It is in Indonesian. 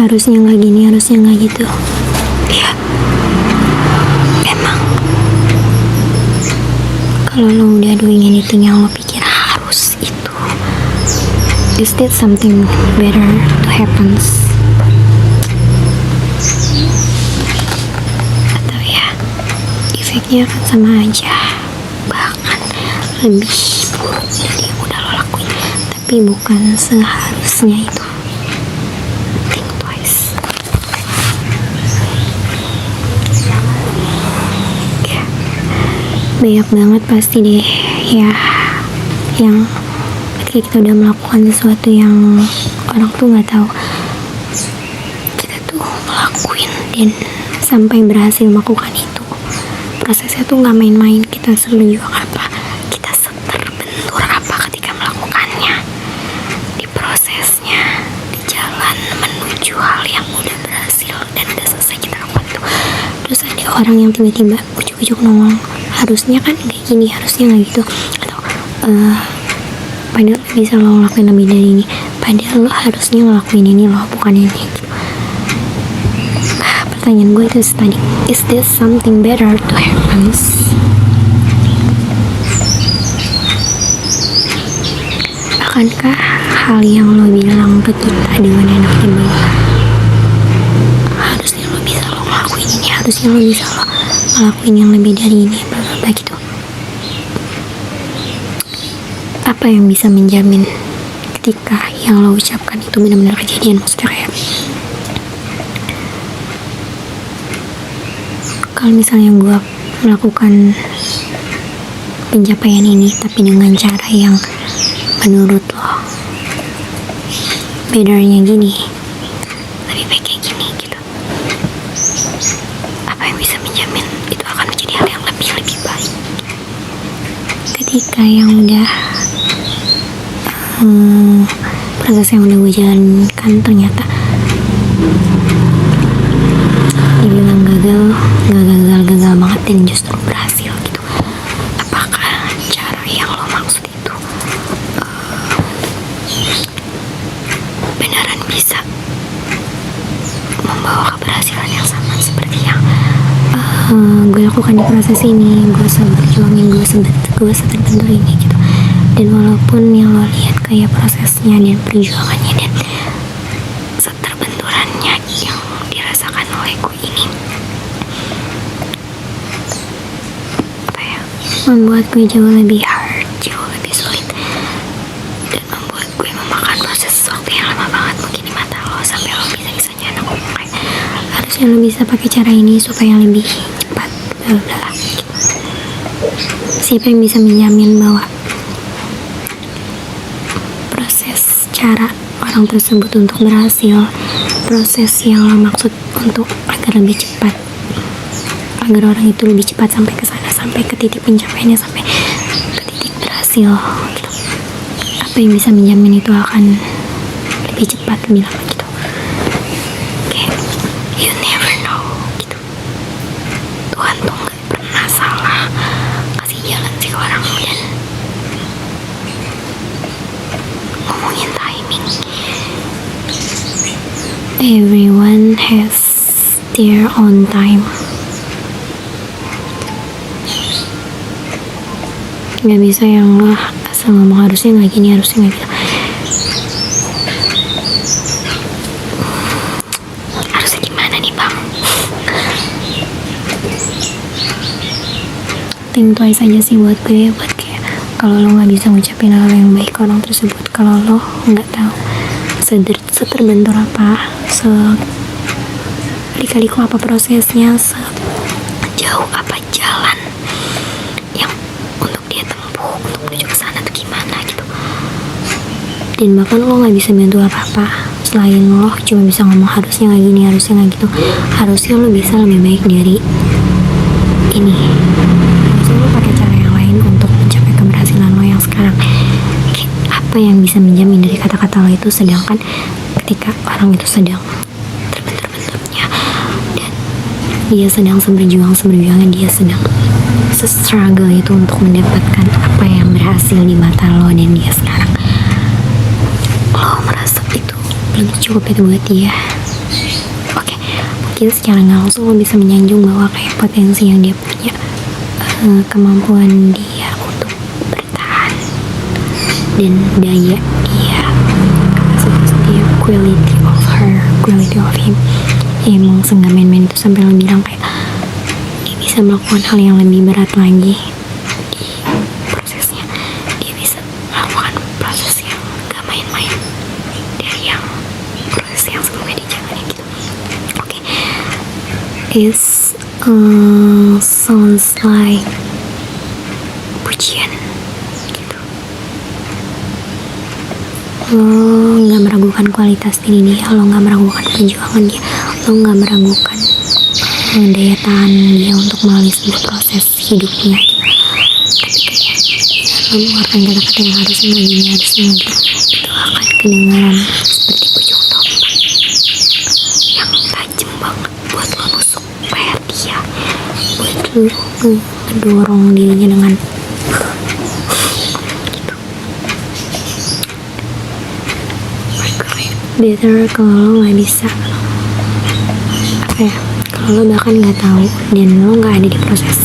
harusnya nggak gini, harusnya nggak gitu. Ya, emang kalau lo udah doing anything yang lo pikir harus itu, is that something better to happens? Atau ya, efeknya akan sama aja, bahkan lebih buruk dari yang udah lo lakuin. Tapi bukan seharusnya itu. Think twice. Ya, banyak banget pasti deh ya yang ketika kita udah melakukan sesuatu yang orang tuh nggak tahu, kita tuh ngelakuin dan sampai berhasil melakukan itu, prosesnya tuh nggak main-main. Kita sebenarnya apa, kita terbentur apa ketika melakukannya, di prosesnya, di jalan menuju hal yang udah berhasil dan udah selesai kita lakukan itu. Terus ada orang yang tiba-tiba ujuk-ujuk nongol, harusnya kan kayak gini, harusnya nggak gitu, atau padahal bisa lo ngelakuin lebih dari ini, padahal lo harusnya ngelakuin ini lo, bukan ini gitu. Pertanyaan gue itu tadi, is there something better to happens? Akankah hal yang lo bilang ke kita dengan enaknya bahwa harusnya lo bisa lo ngelakuin ini, harusnya lo bisa lo ngelakuin yang lebih dari ini, bla bla bla gitu, apa yang bisa menjamin ketika yang lo ucapkan itu benar-benar kejadian? Maksudnya kayak kalau misalnya gue melakukan pencapaian ini tapi dengan cara yang menurut lo betternya gini, lebih baik kayak gini gitu, apa yang bisa menjamin itu akan menjadi hal yang lebih baik ketika yang udah proses yang udah gue jalankan ternyata dibilang gagal banget dan justru berhasil gitu. Apakah cara yang lo maksud itu beneran bisa membawa keberhasilan yang sama seperti yang gue lakukan di proses ini, gue berjuangin, gue seterbentur ini gitu. Dan walaupun yang lo lihat kayak prosesnya dan perjuangannya dan seterbenturannya yang dirasakan oleh gue ini apa ya, membuat gue jauh lebih hard, jauh lebih sulit, dan membuat gue memakan proses waktu yang lama banget mungkin di mata lo, sampai lo bisa-bisanya anak ngomong kayak harusnya lo bisa pakai cara ini supaya lebih cepat, bla bla bla gitu. Siapa yang bisa menjamin bahwa cara orang tersebut untuk berhasil, proses yang lo maksud untuk agar lebih cepat, agar orang itu lebih cepat sampai ke sana, sampai ke titik pencapaiannya, sampai ke titik berhasil gitu. Apa yang bisa menjamin itu akan lebih cepat, lebih lama gitu? Kayak you never know gitu. Tuhan tuh gak pernah salah kasih jalan sih ke orang, dan ngomongin timing, everyone has their own time. Gak bisa yang lo asal ngomong harusnya gak gini, harusnya gak gitu. Harusnya gimana nih bang? Think twice aja sih buat gue, buat kayak kalau lo nggak bisa ngucapin hal yang baik ke orang tersebut, kalau lo nggak tahu seterbentur apa, lika-liku apa prosesnya, sejauh apa jalan yang untuk dia tempuh untuk menuju ke sana tuh gimana gitu. Dan bahkan lo nggak bisa bantu apa-apa selain lo cuma bisa ngomong harusnya nggak gini, harusnya nggak gitu, harusnya lo bisa lebih baik dari ini, harusnya lo pakai cara yang lain untuk mencapai keberhasilan lo yang sekarang. Apa yang bisa menjamin dari kata-kata lo itu, sedangkan ketika orang itu sedang terbentur-benturnya dan dia sedang seberjuang-seberjuangnya, dia sedang struggle itu untuk mendapatkan apa yang berhasil di mata lo, dan dia sekarang lo merasa itu belum cukup itu buat dia, mungkin secara nggak langsung lo bisa menyanjung bahwa kayak potensi yang dia punya, kemampuan dia untuk bertahan, dan daya dia, dia quality of him. Emang seenggak main-main itu, sampai lo bilang kayak dia bisa melakukan hal yang lebih berat lagi di prosesnya. Dia bisa melakukan proses yang gak main-main dari yang proses yang sebelumnya dijalanin gitu. Oke. It's sounds like pujian gitu. Lo gak meragukan kualitas diri dia, lo gak meragukan perjuangan dia, lo gak meragukan daya tahan dia untuk melalui sebuah proses hidupnya gitu. Tapi kayak lo mengeluarkan kata-kata yang harusnya itu akan kedengaran seperti ujung tombak yang tajam banget buat lo nusuk leher dia, buat lo ngedorong dirinya dengan gitu. Better kalau lo nggak bisa, apa ya, kalau lo bahkan nggak tahu dan lo nggak ada di proses